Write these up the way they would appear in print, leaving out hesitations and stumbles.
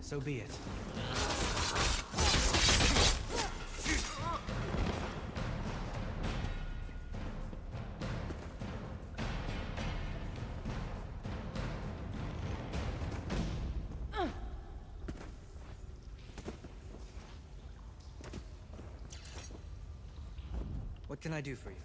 So be it. What can I do for you?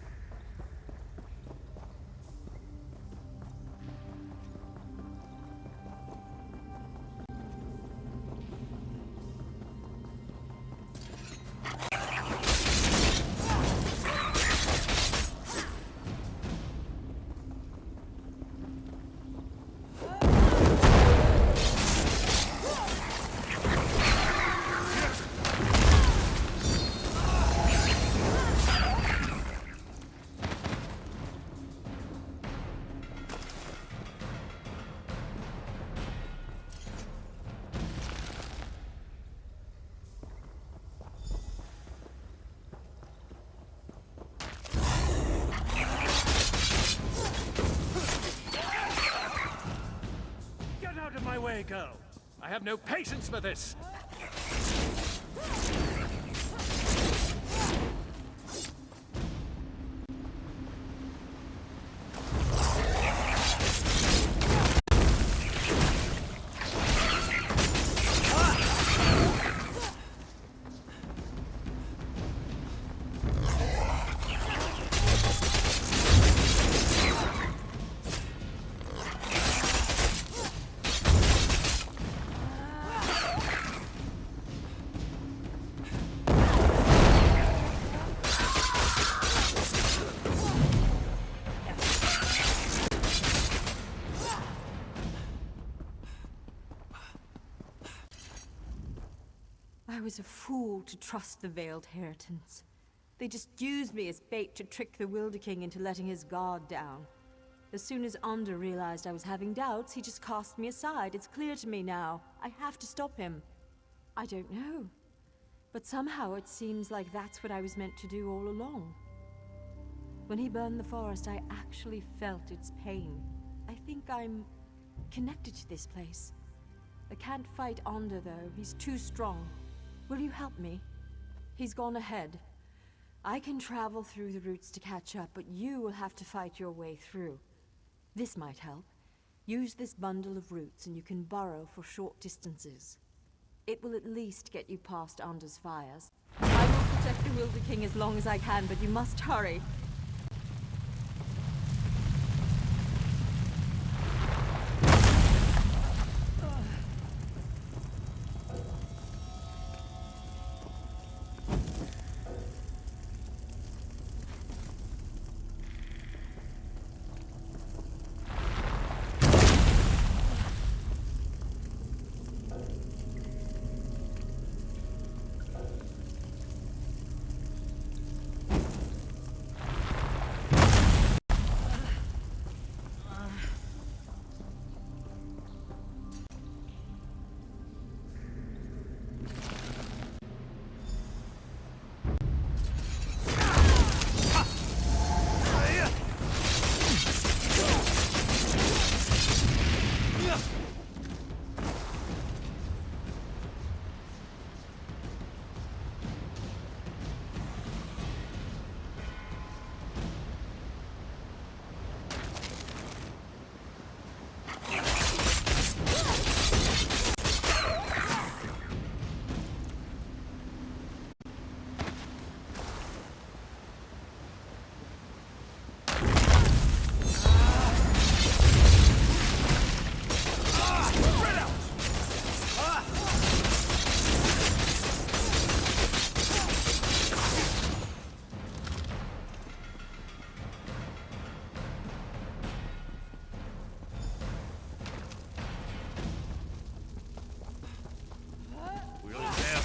Way, girl. I have no patience for this. I was a fool to trust the Veiled Heritance. They just used me as bait to trick the Wilder King into letting his guard down. As soon as Under realized I was having doubts, he just cast me aside. It's clear to me now. I have to stop him. I don't know. But somehow it seems like that's what I was meant to do all along. When he burned the forest, I actually felt its pain. I think I'm connected to this place. I can't fight Onder, though. He's too strong. Will you help me? He's gone ahead. I can travel through the roots to catch up, but you will have to fight your way through. This might help. Use this bundle of roots and you can burrow for short distances. It will at least get you past Under's fires. I will protect the Wilder King as long as I can, but you must hurry.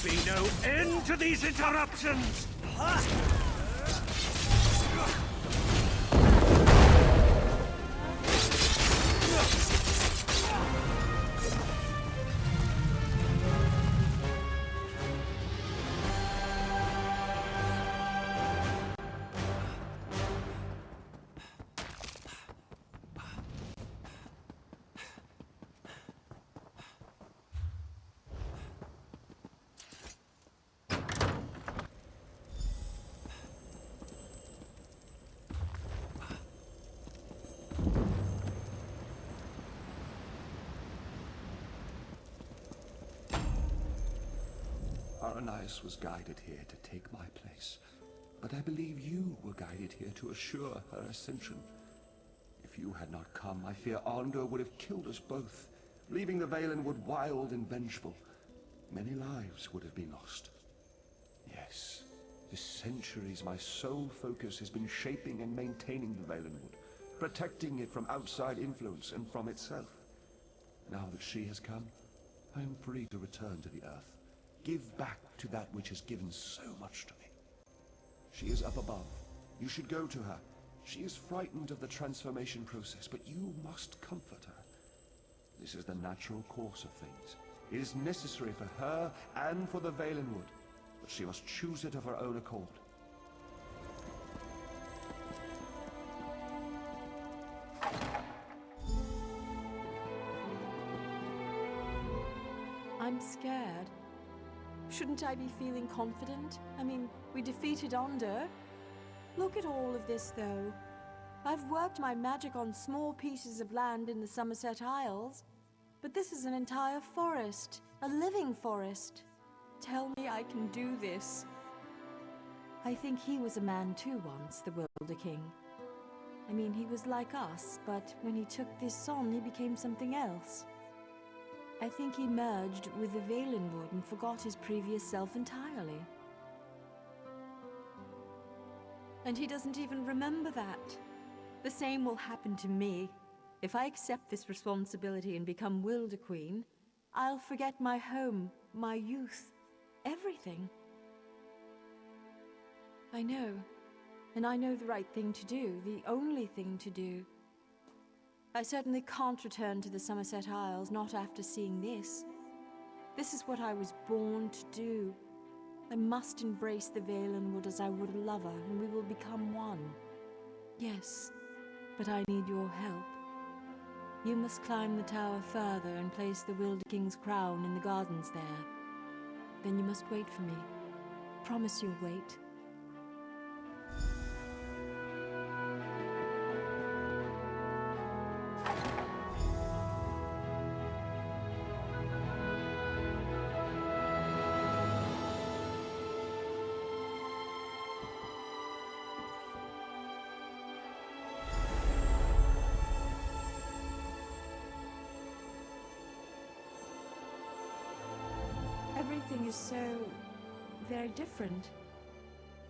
Be no end to these interruptions! Aranias was guided here to take my place, but I believe you were guided here to assure her ascension. If you had not come, I fear Arndor would have killed us both, leaving the Valenwood wild and vengeful. Many lives would have been lost. Yes, for centuries my sole focus has been shaping and maintaining the Valenwood, protecting it from outside influence and from itself. Now that she has come, I am free to return to the Earth, give back to that which has given so much to me. She is up above. You should go to her. She is frightened of the transformation process, but you must comfort her. This is the natural course of things. It is necessary for her and for the Valenwood, but she must choose it of her own accord. I'm scared. Shouldn't I be feeling confident? I mean, we defeated Onder. Look at all of this, though. I've worked my magic on small pieces of land in the Somerset Isles, but this is an entire forest, a living forest. Tell me I can do this. I think he was a man too once, the Wilder King. I mean, he was like us, but when he took this on, he became something else. I think he merged with the Valenwood and forgot his previous self entirely. And he doesn't even remember that. The same will happen to me. If I accept this responsibility and become Wilder Queen, I'll forget my home, my youth, everything. I know. And I know the right thing to do, the only thing to do. I certainly can't return to the Somerset Isles, not after seeing this. This is what I was born to do. I must embrace the Valenwood as I would a lover, and we will become one. Yes, but I need your help. You must climb the tower further and place the Wilder King's crown in the gardens there. Then you must wait for me. Promise you'll wait. Everything is so very different.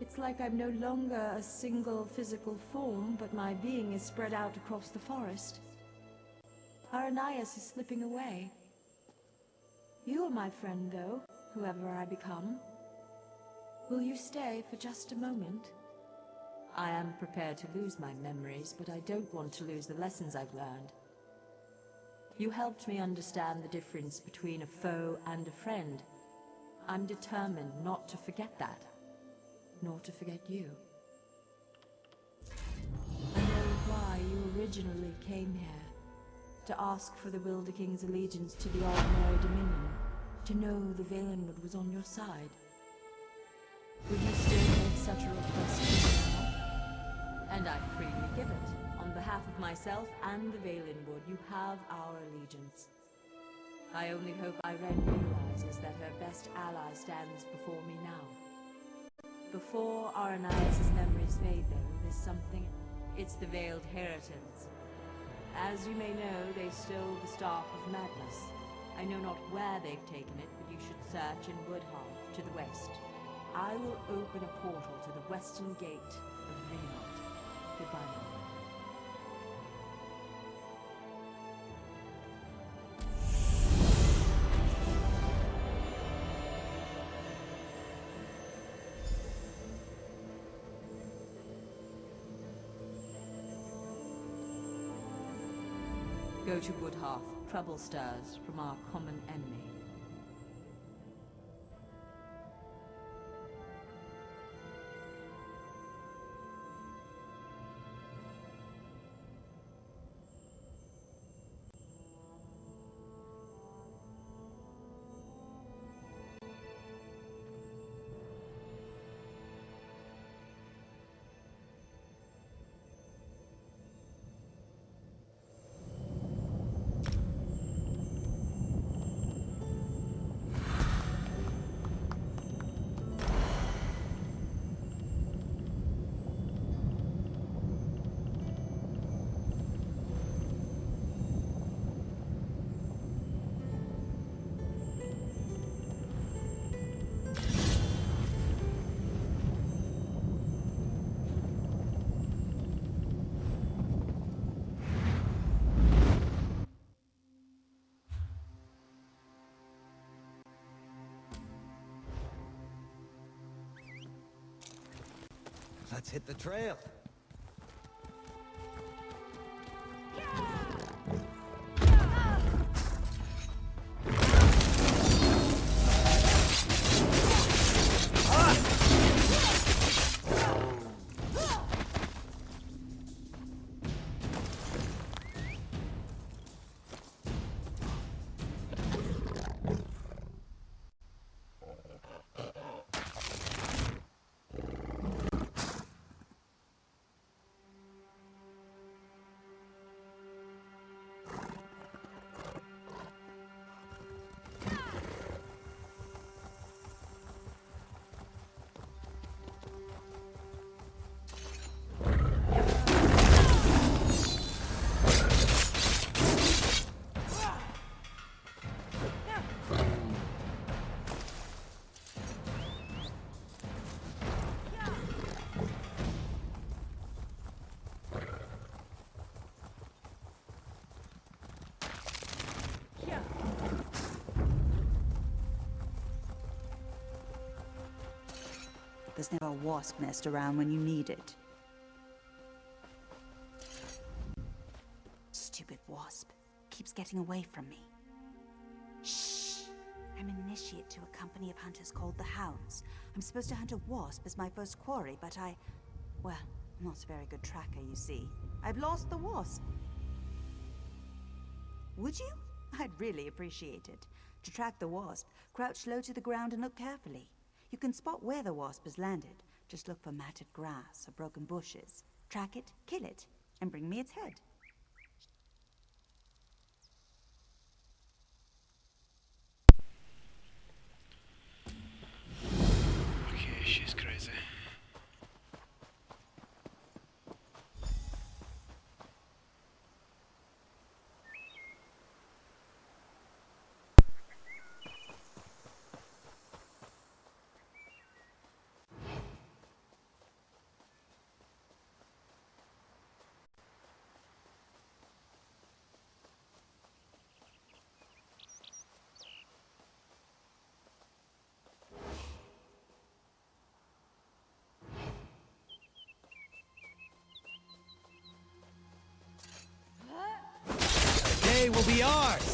It's like I'm no longer a single physical form, but my being is spread out across the forest. Aranias is slipping away. You are my friend, though, whoever I become. Will you stay for just a moment? I am prepared to lose my memories, but I don't want to lose the lessons I've learned. You helped me understand the difference between a foe and a friend. I'm determined not to forget that, nor to forget you. I know why you originally came here, to ask for the Wilder King's allegiance to the ordinary Dominion, to know the Valenwood was on your side. Would you still make such a request now? And I freely give it. On behalf of myself and the Valenwood, you have our allegiance. I only hope Irene realizes that her best ally stands before me now. Before Aranias' memories fade, though, there's something. It's the Veiled Heritance. As you may know, they stole the Staff of Madness. I know not where they've taken it, but you should search in Woodhearth, to the west. I will open a portal to the western gate of Ringmont. Goodbye now. Go to Woodhearth. Trouble stirs from our common enemy. Let's hit the trail. There's never a wasp nest around when you need it. Stupid wasp. Keeps getting away from me. Shh! I'm an initiate to a company of hunters called the Hounds. I'm supposed to hunt a wasp as my first quarry, but well, I'm not a very good tracker, you see. I've lost the wasp. Would you? I'd really appreciate it. To track the wasp, crouch low to the ground and look carefully. You can spot where the wasp has landed. Just look for matted grass or broken bushes. Track it, kill it, and bring me its head. Okay, she's crazy. Day will be ours!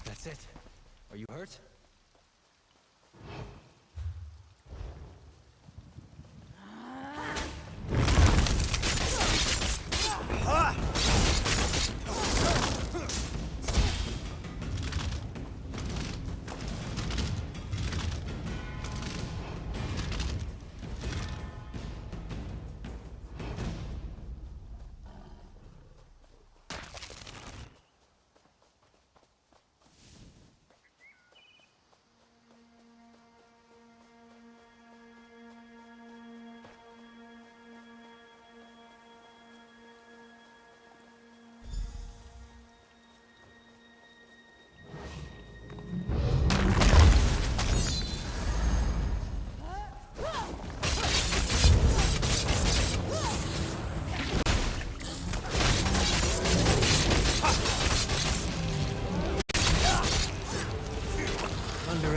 That's it. Are you hurt?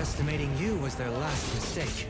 Underestimating you was their last mistake.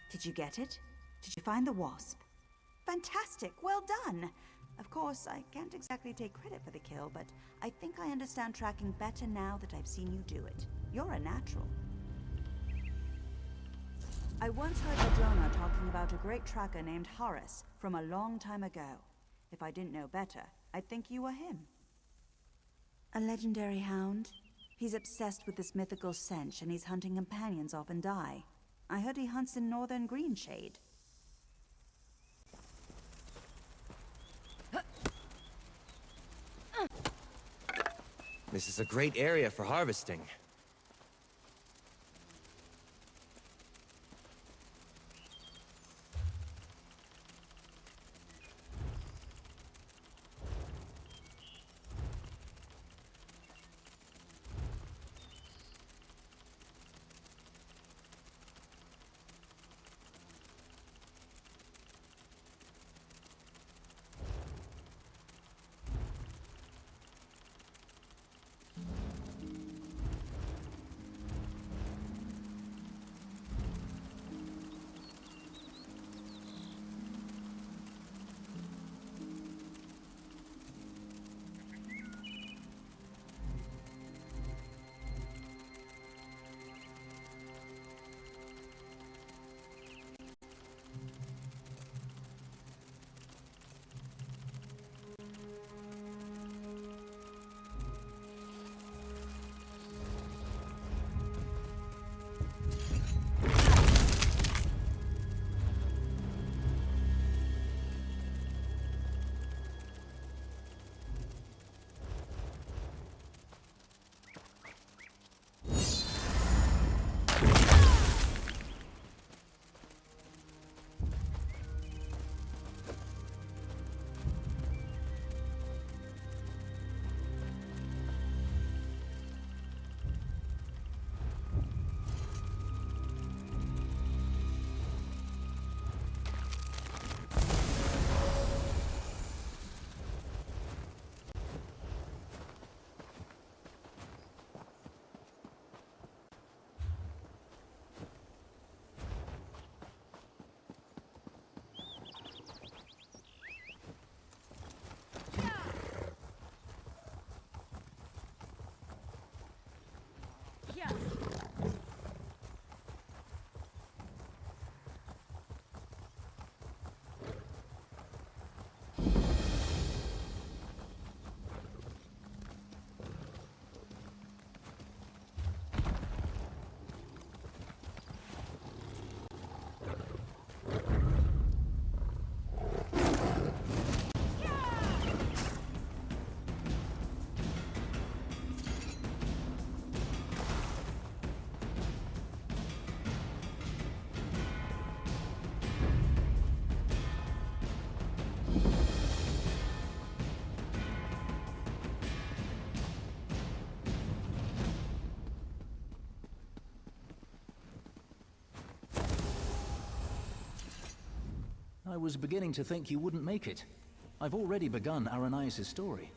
Did you get it? Did you find the wasp? Fantastic! Well done! Of course, I can't exactly take credit for the kill, but I think I understand tracking better now that I've seen you do it. You're a natural. I once heard Madrona talking about a great tracker named Horace from a long time ago. If I didn't know better, I'd think you were him. A legendary hound? He's obsessed with this mythical stench, and he's hunting companions often die. I heard he hunts in northern GreenShade. This is a great area for harvesting. I was beginning to think you wouldn't make it. I've already begun Aranias' story.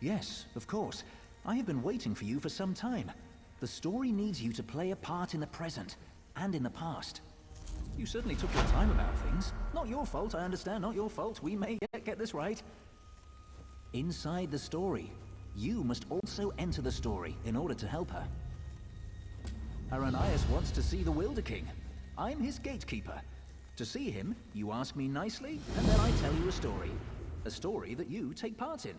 Yes, of course. I have been waiting for you for some time. The story needs you to play a part in the present, and in the past. You certainly took your time about things. Not your fault, I understand, not your fault. We may yet get this right. Inside the story, you must also enter the story in order to help her. Aranias wants to see the Wilder King. I'm his gatekeeper. To see him, you ask me nicely, and then I tell you a story. A story that you take part in.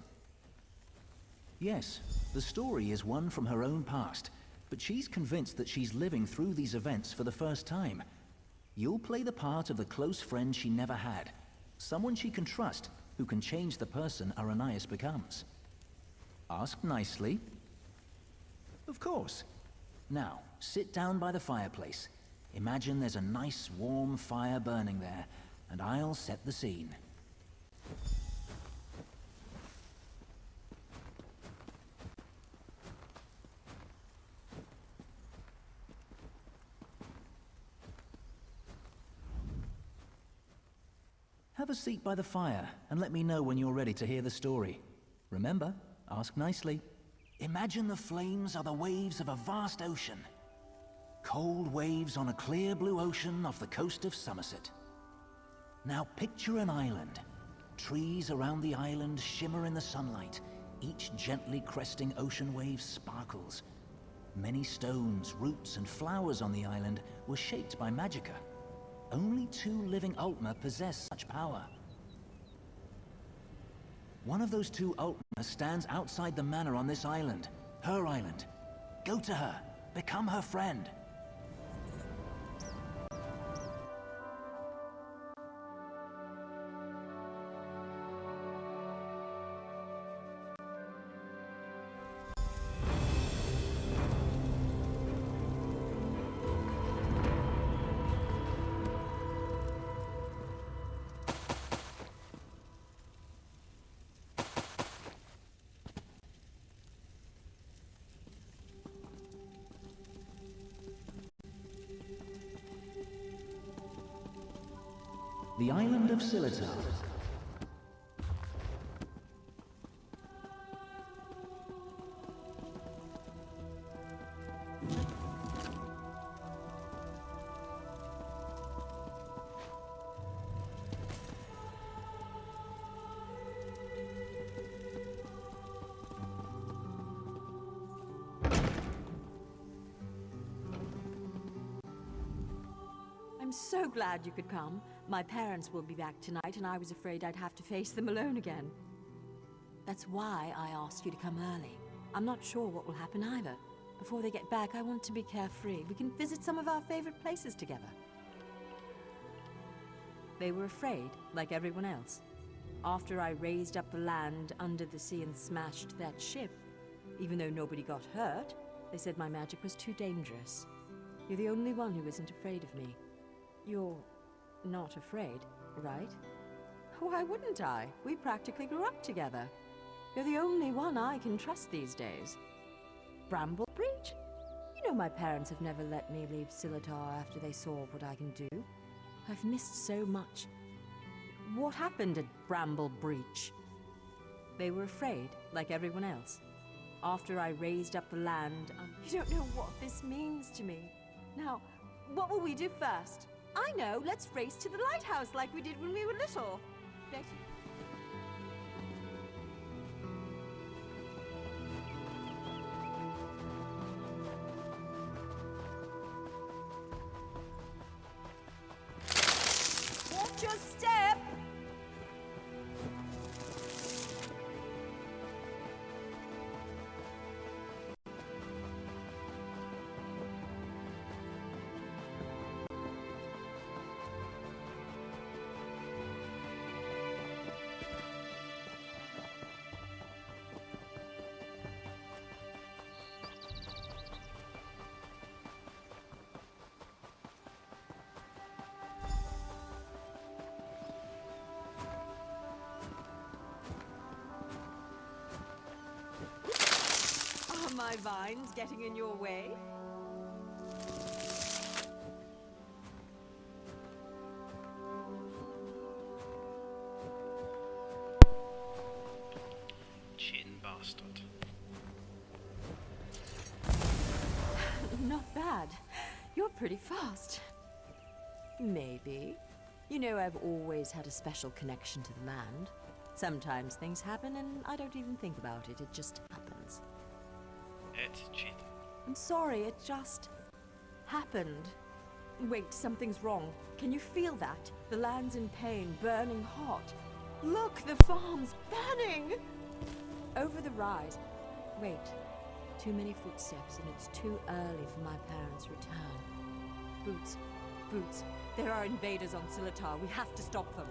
Yes, the story is one from her own past, but she's convinced that she's living through these events for the first time. You'll play the part of the close friend she never had. Someone she can trust, who can change the person Aranias becomes. Ask nicely. Of course. Now, sit down by the fireplace. Imagine there's a nice warm fire burning there, and I'll set the scene. Have a seat by the fire, and let me know when you're ready to hear the story. Remember, ask nicely. Imagine the flames are the waves of a vast ocean. Cold waves on a clear blue ocean off the coast of Somerset. Now picture an island. Trees around the island shimmer in the sunlight. Each gently cresting ocean wave sparkles. Many stones, roots, and flowers on the island were shaped by Magica. Only 2 living Ultima possess such power. One of those 2 Ultima stands outside the manor on this island. Her island. Go to her. Become her friend. The island of Silitar. I'm so glad you could come. My parents will be back tonight, and I was afraid I'd have to face them alone again. That's why I asked you to come early. I'm not sure what will happen either. Before they get back, I want to be carefree. We can visit some of our favorite places together. They were afraid, like everyone else. After I raised up the land under the sea and smashed that ship, even though nobody got hurt, they said my magic was too dangerous. You're the only one who isn't afraid of me. You're not afraid, right? Why wouldn't I? We practically grew up together. You're the only one I can trust these days. Bramble Breach? You know my parents have never let me leave Silitar after they saw what I can do. I've missed so much. What happened at Bramble Breach? They were afraid, like everyone else. After I raised up the land, you don't know what this means to me. Now, what will we do first? I know, let's race to the lighthouse like we did when we were little. Betty. Watch your step! Are my vines getting in your way? Cheating bastard. Not bad. You're pretty fast. Maybe. You know, I've always had a special connection to the land. Sometimes things happen and I don't even think about it. It just happens. It's cheating. I'm sorry, it just happened. Wait, something's wrong. Can you feel that? The land's in pain, burning hot. Look, the farm's burning! Over the rise. Wait. Too many footsteps and it's too early for my parents' return. Boots, boots. There are invaders on Silitar. We have to stop them.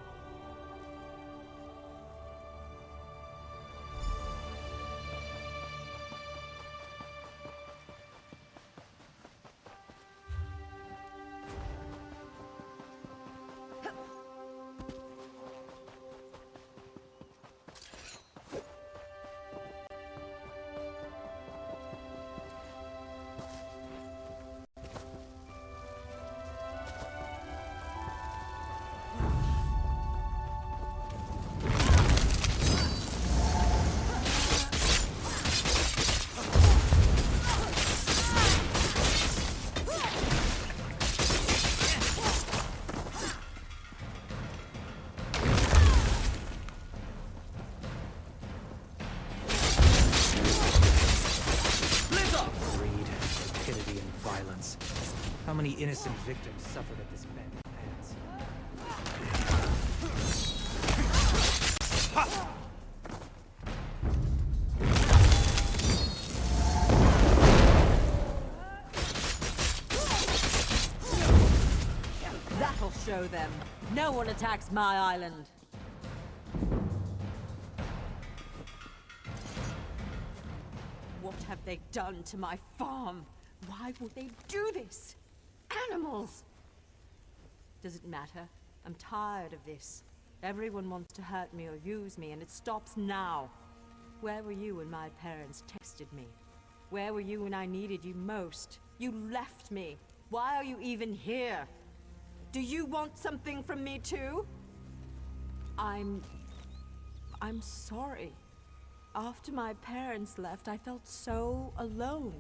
How many innocent victims suffered at this man's hands? That'll show them. No one attacks my island. What have they done to my farm? Why would they do this? Animals! Does it matter? I'm tired of this. Everyone wants to hurt me or use me, and it stops now. Where were you when my parents texted me? Where were you when I needed you most? You left me. Why are you even here? Do you want something from me too? I'm sorry. After my parents left, I felt so alone.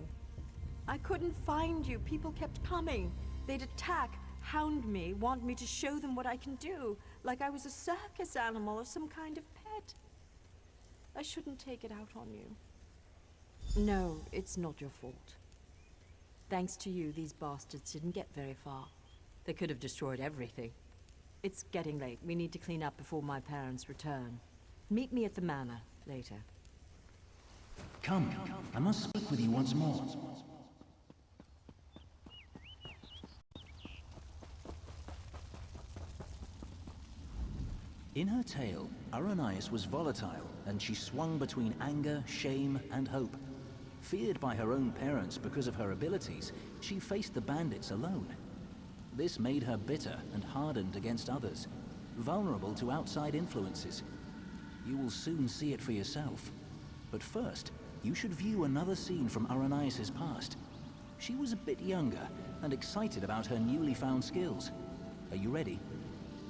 I couldn't find you. People kept coming. They'd attack, hound me, want me to show them what I can do, like I was a circus animal or some kind of pet. I shouldn't take it out on you. No, it's not your fault. Thanks to you, these bastards didn't get very far. They could have destroyed everything. It's getting late. We need to clean up before my parents return. Meet me at the manor later. Come, I must speak with you once more. In her tale, Aranias was volatile, and she swung between anger, shame, and hope. Feared by her own parents because of her abilities, she faced the bandits alone. This made her bitter and hardened against others, vulnerable to outside influences. You will soon see it for yourself. But first, you should view another scene from Aranias' past. She was a bit younger and excited about her newly found skills. Are you ready?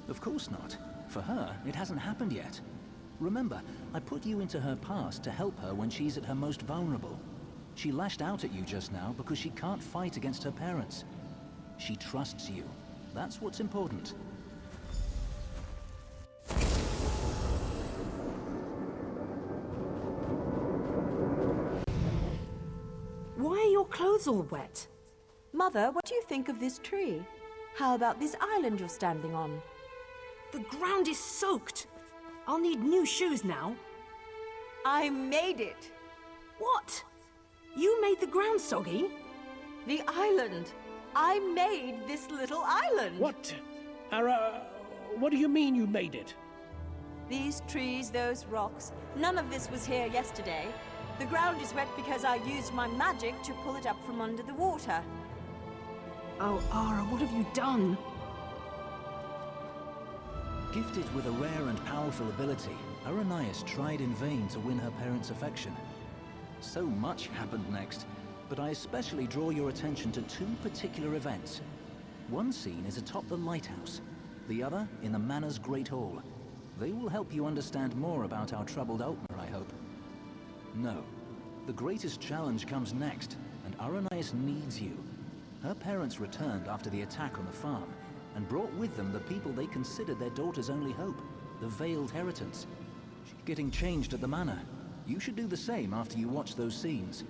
Of course not. For her, it hasn't happened yet. Remember, I put you into her past to help her when she's at her most vulnerable. She lashed out at you just now because she can't fight against her parents. She trusts you. That's what's important. Why are your clothes all wet? Mother, what do you think of this tree? How about this island you're standing on? The ground is soaked. I'll need new shoes now. I made it! What? You made the ground soggy? The island! I made this little island! What? What do you mean you made it? These trees, those rocks, none of this was here yesterday. The ground is wet because I used my magic to pull it up from under the water. Oh, Ara, what have you done? Gifted with a rare and powerful ability, Aranias tried in vain to win her parents' affection. So much happened next, but I especially draw your attention to two particular events. One scene is atop the lighthouse, the other in the manor's Great Hall. They will help you understand more about our troubled Altmer, I hope. No. The greatest challenge comes next, and Aranias needs you. Her parents returned after the attack on the farm, and brought with them the people they considered their daughter's only hope, the Veiled Heritance. She's getting changed at the manor. You should do the same after you watch those scenes.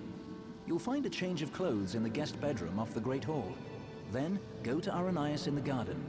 You'll find a change of clothes in the guest bedroom off the Great Hall. Then, go to Aranias in the garden.